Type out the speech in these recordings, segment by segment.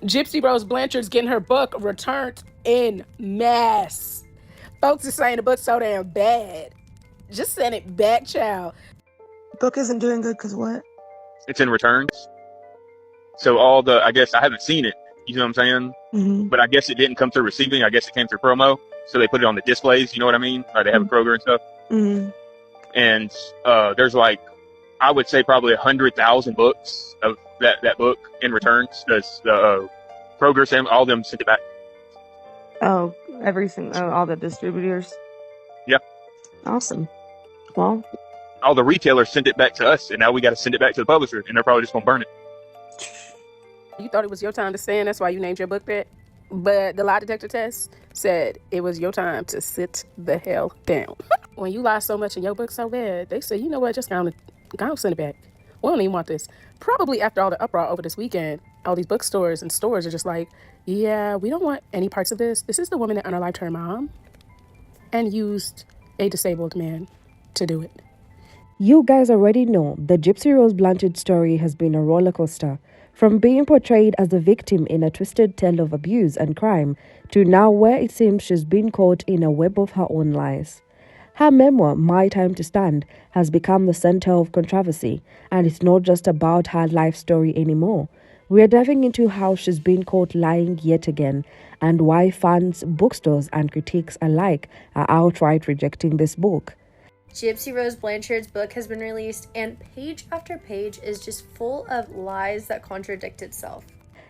Gypsy-Rose Blanchard's getting her book returned in mass. Folks are saying the book's so damn bad. Just send it back, child. Book isn't doing good because what? It's in returns. So I guess I haven't seen it. You know what I'm saying? Mm-hmm. But I guess it didn't come through receiving. I guess it came through promo. So they put it on the displays. You know what I mean? Like they have a Kroger and stuff. Mm-hmm. And there's like, I would say probably 100,000 books of that book in returns because the Kroger, all of them sent it back. Oh, all the distributors. Yeah. Awesome. Well, all the retailers sent it back to us, and now we got to send it back to the publisher, and they're probably just gonna burn it. You thought it was your time to stand, that's why you named your book that. But the lie detector test said it was your time to sit the hell down. When you lie so much in your book so bad, they say, you know what, just go send it back. We don't even want this. Probably after all the uproar over this weekend, all these bookstores and stores are just like, yeah, we don't want any parts of this. This is the woman that unalived her mom and used a disabled man to do it. You guys already know the Gypsy-Rose Blanchard story has been a roller coaster. From being portrayed as a victim in a twisted tale of abuse and crime to now where it seems she's been caught in a web of her own lies. Her memoir, My Time to Stand, has become the center of controversy, and it's not just about her life story anymore. We are diving into how she's been caught lying yet again, and why fans, bookstores, and critics alike are outright rejecting this book. Gypsy-Rose Blanchard's book has been released, and page after page is just full of lies that contradict itself.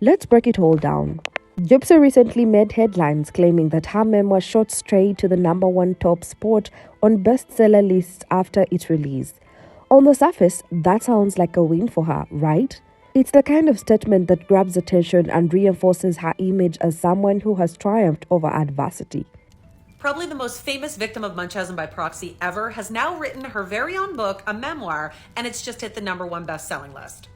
Let's break it all down. Gypsy recently made headlines claiming that her memoir shot straight to the #1 top spot on bestseller lists after its release. On the surface, that sounds like a win for her, right? It's the kind of statement that grabs attention and reinforces her image as someone who has triumphed over adversity. Probably the most famous victim of Munchausen by proxy ever has now written her very own book, a memoir, and it's just hit the #1 best-selling list.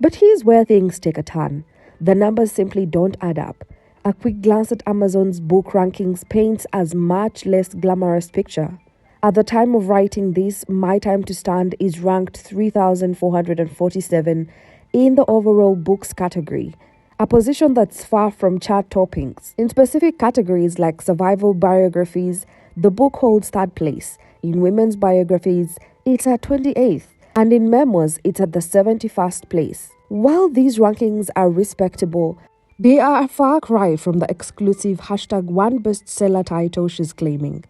But here's where things take a turn. The numbers simply don't add up. A quick glance at Amazon's book rankings paints a much less glamorous picture. At the time of writing this, My Time to Stand is ranked 3,447 in the overall books category, a position that's far from chart toppings. In specific categories like survival biographies, the book holds third place. In women's biographies, it's at 28th, and in memoirs, it's at the 71st place. While these rankings are respectable, they are a far cry from the exclusive #1 bestseller title she's claiming.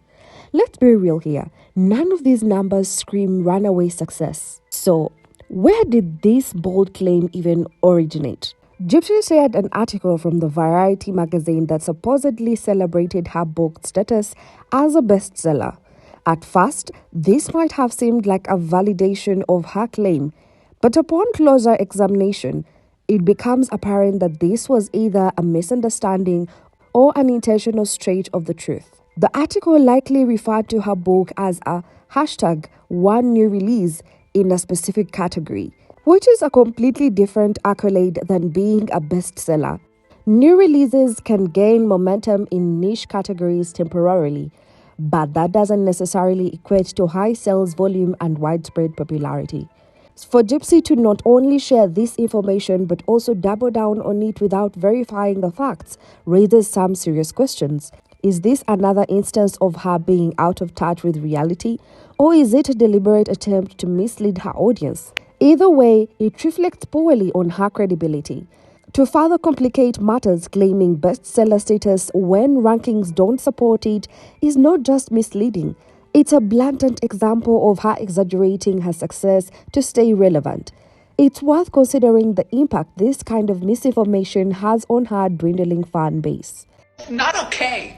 Let's be real here, none of these numbers scream runaway success. So, where did this bold claim even originate? Gypsy shared an article from the Variety magazine that supposedly celebrated her book's status as a bestseller. At first, this might have seemed like a validation of her claim, but upon closer examination, it becomes apparent that this was either a misunderstanding or an intentional stretch of the truth. The article likely referred to her book as a #1 new release in a specific category, which is a completely different accolade than being a bestseller. New releases can gain momentum in niche categories temporarily, but that doesn't necessarily equate to high sales volume and widespread popularity. For Gypsy to not only share this information but also double down on it without verifying the facts raises some serious questions. Is this another instance of her being out of touch with reality, or is it a deliberate attempt to mislead her audience? Either way, it reflects poorly on her credibility. To further complicate matters, claiming bestseller status when rankings don't support it is not just misleading. It's a blatant example of her exaggerating her success to stay relevant. It's worth considering the impact this kind of misinformation has on her dwindling fan base. Not okay.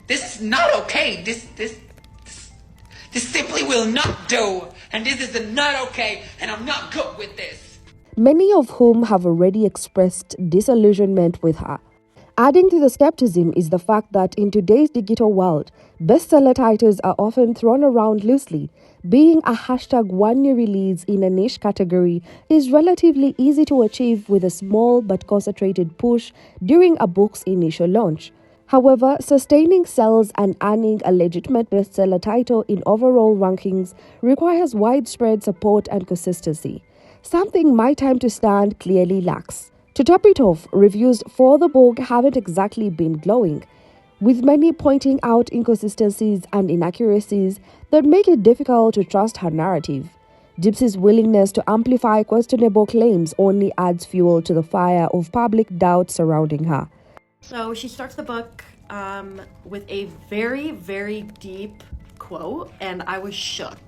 This is not okay. This simply will not do. And this is not okay. And I'm not good with this. Many of whom have already expressed disillusionment with her. Adding to the skepticism is the fact that in today's digital world, bestseller titles are often thrown around loosely. Being a #1 new release in a niche category is relatively easy to achieve with a small but concentrated push during a book's initial launch. However, sustaining sales and earning a legitimate bestseller title in overall rankings requires widespread support and consistency, something My Time to Stand clearly lacks. To top it off, reviews for the book haven't exactly been glowing, with many pointing out inconsistencies and inaccuracies that make it difficult to trust her narrative. Gypsy's willingness to amplify questionable claims only adds fuel to the fire of public doubt surrounding her. So she starts the book with a very, very deep quote, and I was shook.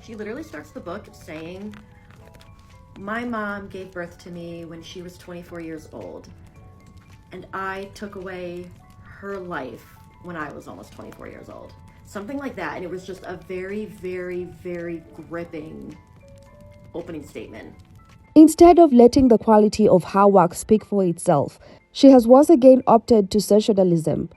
She literally starts the book saying, "My mom gave birth to me when she was 24 years old, and I took away her life when I was almost 24 years old." Something like that, and it was just a very, very, very gripping opening statement. Instead of letting the quality of her work speak for itself, she has once again opted to sensationalism.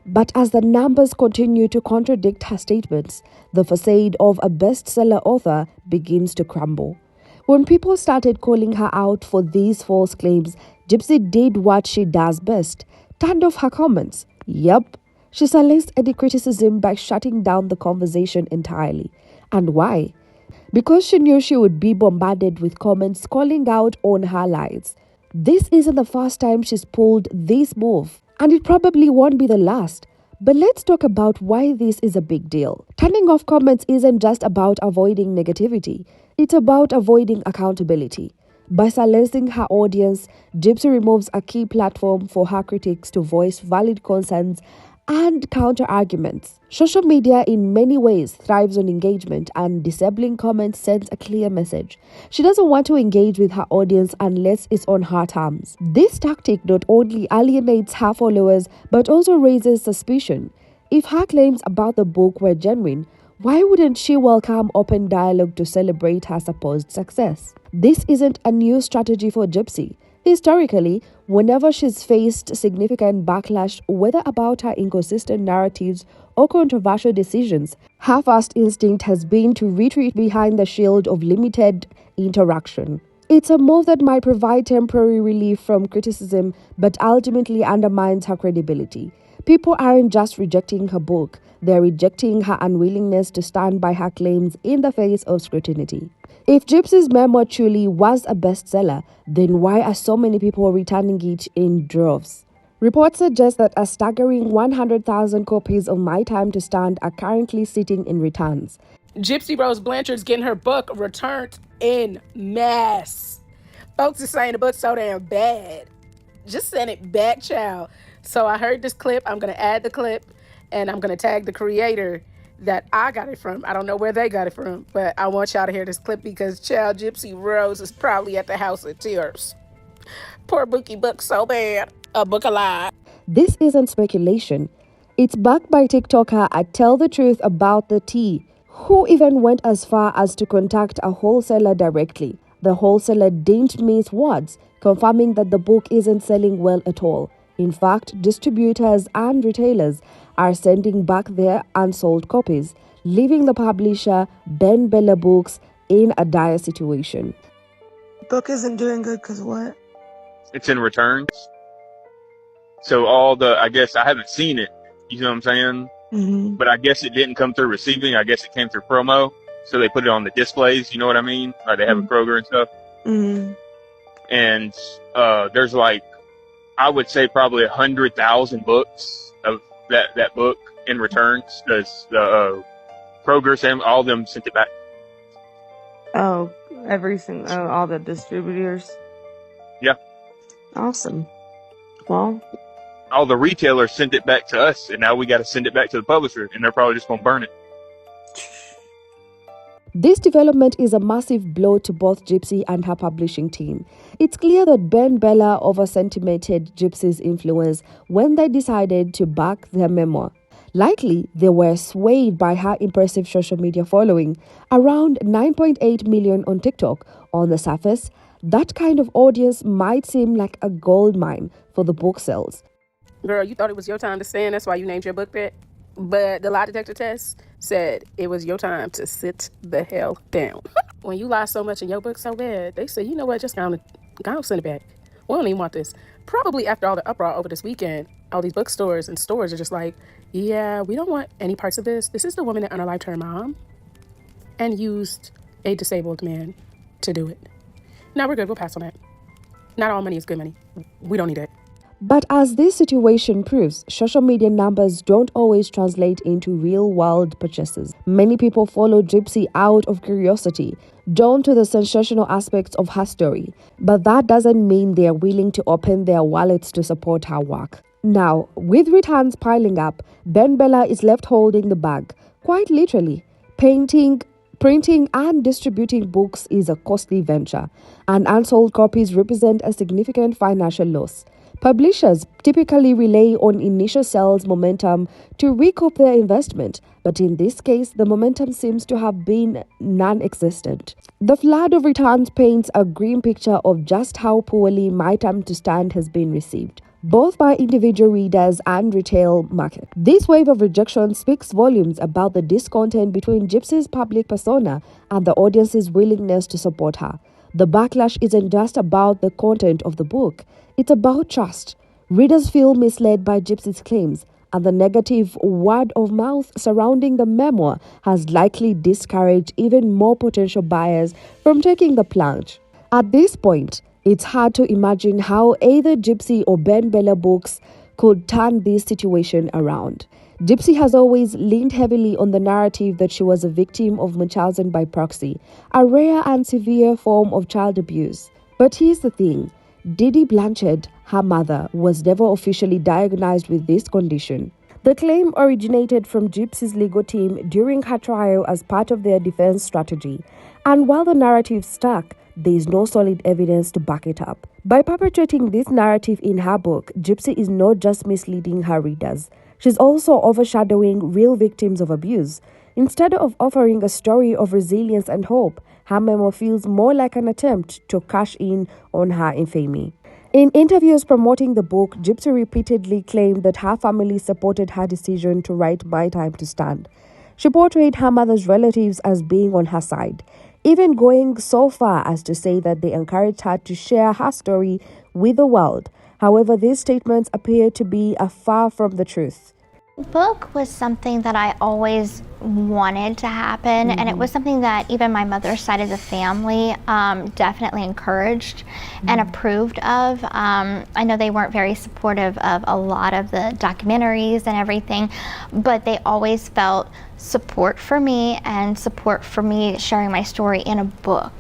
But as the numbers continue to contradict her statements, the facade of a bestseller author begins to crumble. When people started calling her out for these false claims, Gypsy did what she does best: turned off her comments. Yup, she silenced any criticism by shutting down the conversation entirely. And why? Because she knew she would be bombarded with comments calling out on her lies. This isn't the first time she's pulled this move, and it probably won't be the last. But let's talk about why this is a big deal. Turning off comments isn't just about avoiding negativity, it's about avoiding accountability. By silencing her audience, Gypsy removes a key platform for her critics to voice valid concerns and counter-arguments. Social media in many ways thrives on engagement, and disabling comments sends a clear message. She doesn't want to engage with her audience unless it's on her terms. This tactic not only alienates her followers but also raises suspicion. If her claims about the book were genuine, why wouldn't she welcome open dialogue to celebrate her supposed success? This isn't a new strategy for Gypsy. Historically, whenever she's faced significant backlash, whether about her inconsistent narratives or controversial decisions, her first instinct has been to retreat behind the shield of limited interaction. It's a move that might provide temporary relief from criticism but ultimately undermines her credibility. People aren't just rejecting her book, they're rejecting her unwillingness to stand by her claims in the face of scrutiny. If Gypsy's memoir truly was a bestseller, then why are so many people returning it in droves? Reports suggest that a staggering 100,000 copies of My Time to Stand are currently sitting in returns. Gypsy-Rose Blanchard's getting her book returned in mass. Folks are saying the book's so damn bad. Just send it back, child. So I heard this clip. I'm going to add the clip, and I'm going to tag the creator that I got it from. I don't know where they got it from, but I want y'all to hear this clip because child Gypsy-Rose is probably at the house of tears. Poor Bookie book so bad. A book alive. This isn't speculation. It's backed by TikToker at Tell the Truth About the Tea, who even went as far as to contact a wholesaler directly. The wholesaler didn't mince words, confirming that the book isn't selling well at all. In fact, distributors and retailers are sending back their unsold copies, leaving the publisher Ben Bella Books in a dire situation. Book isn't doing good because what? It's in returns. So I guess I haven't seen it. You know what I'm saying? Mm-hmm. But I guess it didn't come through receiving. I guess it came through promo. So they put it on the displays. You know what I mean? Like they have a Kroger and stuff. Mm-hmm. And there's like, I would say probably 100,000 books of that book in returns because the Kroger, all of them sent it back. Oh, all the distributors? Yeah. Awesome. Well, All the retailers sent it back to us, and now we got to send it back to the publisher, and they're probably just going to burn it. This development is a massive blow to both Gypsy and her publishing team. It's clear that Ben Bella overestimated Gypsy's influence when they decided to back their memoir. Likely, they were swayed by her impressive social media following, around 9.8 million on TikTok. On the surface, that kind of audience might seem like a gold mine for the book sales. Girl, you thought it was your time to stand. That's why you named your book that. But the lie detector test said it was your time to sit the hell down. When you lie so much in your book so bad, they say, you know what, just go send it back. We don't even want this. Probably after all the uproar over this weekend, all these bookstores and stores are just like, yeah, we don't want any parts of this. This is the woman that unalived her mom and used a disabled man to do it. Now we're good. We'll pass on that. Not all money is good money. We don't need it. But as this situation proves, social media numbers don't always translate into real-world purchases. Many people follow Gypsy out of curiosity, drawn to the sensational aspects of her story. But that doesn't mean they are willing to open their wallets to support her work. Now, with returns piling up, Ben Bella is left holding the bag, quite literally. Printing and distributing books is a costly venture, and unsold copies represent a significant financial loss. Publishers typically rely on initial sales momentum to recoup their investment, but in this case, the momentum seems to have been non-existent. The flood of returns paints a grim picture of just how poorly My Time to Stand has been received, both by individual readers and retail market. This wave of rejection speaks volumes about the discontent between Gypsy's public persona and the audience's willingness to support her. The backlash isn't just about the content of the book, it's about trust. Readers feel misled by Gypsy's claims, and the negative word of mouth surrounding the memoir has likely discouraged even more potential buyers from taking the plunge. At this point, it's hard to imagine how either Gypsy or Ben Bella books could turn this situation around. Gypsy has always leaned heavily on the narrative that she was a victim of Munchausen by proxy, a rare and severe form of child abuse. But here's the thing. Didi Blanchard, her mother, was never officially diagnosed with this condition. The claim originated from Gypsy's legal team during her trial as part of their defense strategy, and while the narrative stuck, there is no solid evidence to back it up. By perpetuating this narrative in her book, Gypsy is not just misleading her readers, she's also overshadowing real victims of abuse. Instead of offering a story of resilience and hope, her memoir feels more like an attempt to cash in on her infamy. In interviews promoting the book, Gypsy repeatedly claimed that her family supported her decision to write My Time to Stand. She portrayed her mother's relatives as being on her side, even going so far as to say that they encouraged her to share her story with the world. However, these statements appear to be far from the truth. Book was something that I always wanted to happen, and it was something that even my mother's side of the family definitely encouraged and approved of. I know they weren't very supportive of a lot of the documentaries and everything, but they always felt support for me and support for me sharing my story in a book.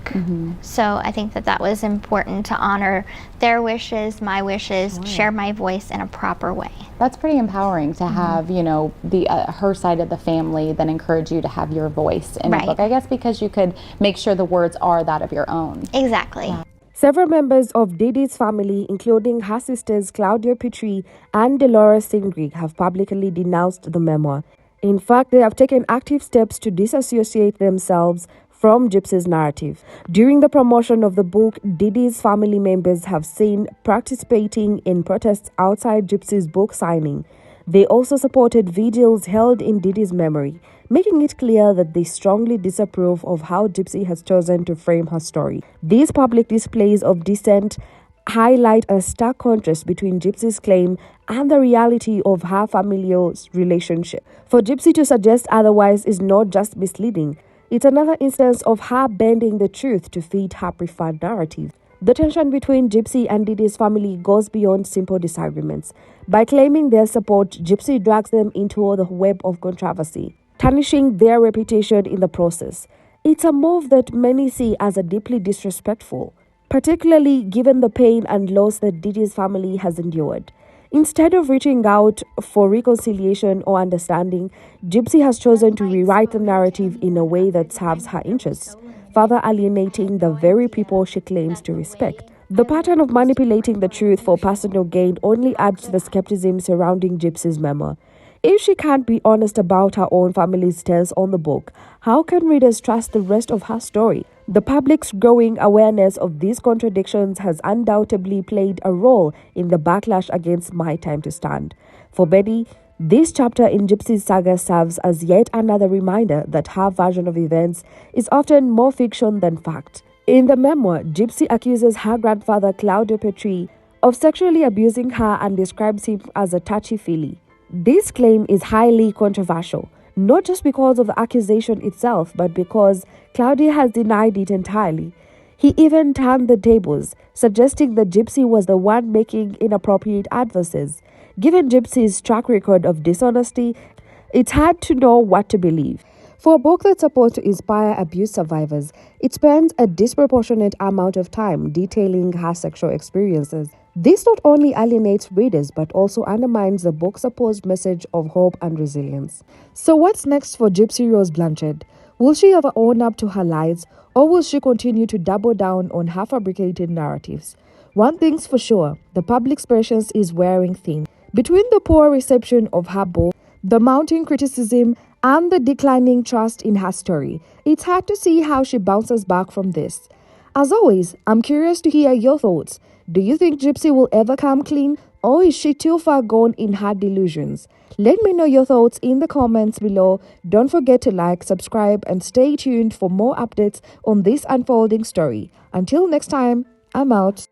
So I think that that was important to honor their wishes, my wishes, share my voice in a proper way. That's pretty empowering to have, you know, the her side of the family then encourage you to have your voice in a book, I guess, because you could make sure the words are that of your own. Exactly. Several members of Didi's family, including her sisters Claudia Petrie and Dolores Singri, have publicly denounced the memoir. In fact, they have taken active steps to disassociate themselves from Gypsy's narrative. During the promotion of the book, Didi's family members have seen participating in protests outside Gypsy's book signing. They also supported vigils held in Didi's memory, making it clear that they strongly disapprove of how Gypsy has chosen to frame her story. These public displays of dissent highlight a stark contrast between Gypsy's claim and the reality of her familial relationship. For Gypsy to suggest otherwise is not just misleading, it's another instance of her bending the truth to fit her preferred narrative. The tension between Gypsy and Didi's family goes beyond simple disagreements. By claiming their support, Gypsy drags them into the web of controversy, tarnishing their reputation in the process. It's a move that many see as a deeply disrespectful, particularly given the pain and loss that Didi's family has endured. Instead of reaching out for reconciliation or understanding, Gypsy has chosen to rewrite the narrative in a way that serves her interests, further alienating the very people she claims to respect. The pattern of manipulating the truth for personal gain only adds to the skepticism surrounding Gypsy's memoir. If she can't be honest about her own family's stance on the book, how can readers trust the rest of her story? The public's growing awareness of these contradictions has undoubtedly played a role in the backlash against My Time to Stand. For Betty, this chapter in Gypsy's saga serves as yet another reminder that her version of events is often more fiction than fact. In the memoir, Gypsy accuses her grandfather, Claudio Petrie, of sexually abusing her and describes him as a touchy-feely. This claim is highly controversial, not just because of the accusation itself, but because Claudia has denied it entirely. He even turned the tables, suggesting that Gypsy was the one making inappropriate advances. Given Gypsy's track record of dishonesty, it's hard to know what to believe. For a book that's supposed to inspire abuse survivors, it spends a disproportionate amount of time detailing her sexual experiences. This not only alienates readers but also undermines the book's supposed message of hope and resilience. So what's next for gypsy-rose Blanchard? Will she ever own up to her lies, or will she continue to double down on her fabricated narratives? One thing's for sure, the public's patience is wearing thin. Between the poor reception of her book, the mounting criticism, and the declining trust in her story, it's hard to see how she bounces back from this. As always, I'm curious to hear your thoughts. Do you think Gypsy will ever come clean, or is she too far gone in her delusions? Let me know your thoughts in the comments below. Don't forget to like, subscribe, and stay tuned for more updates on this unfolding story. Until next time, I'm out.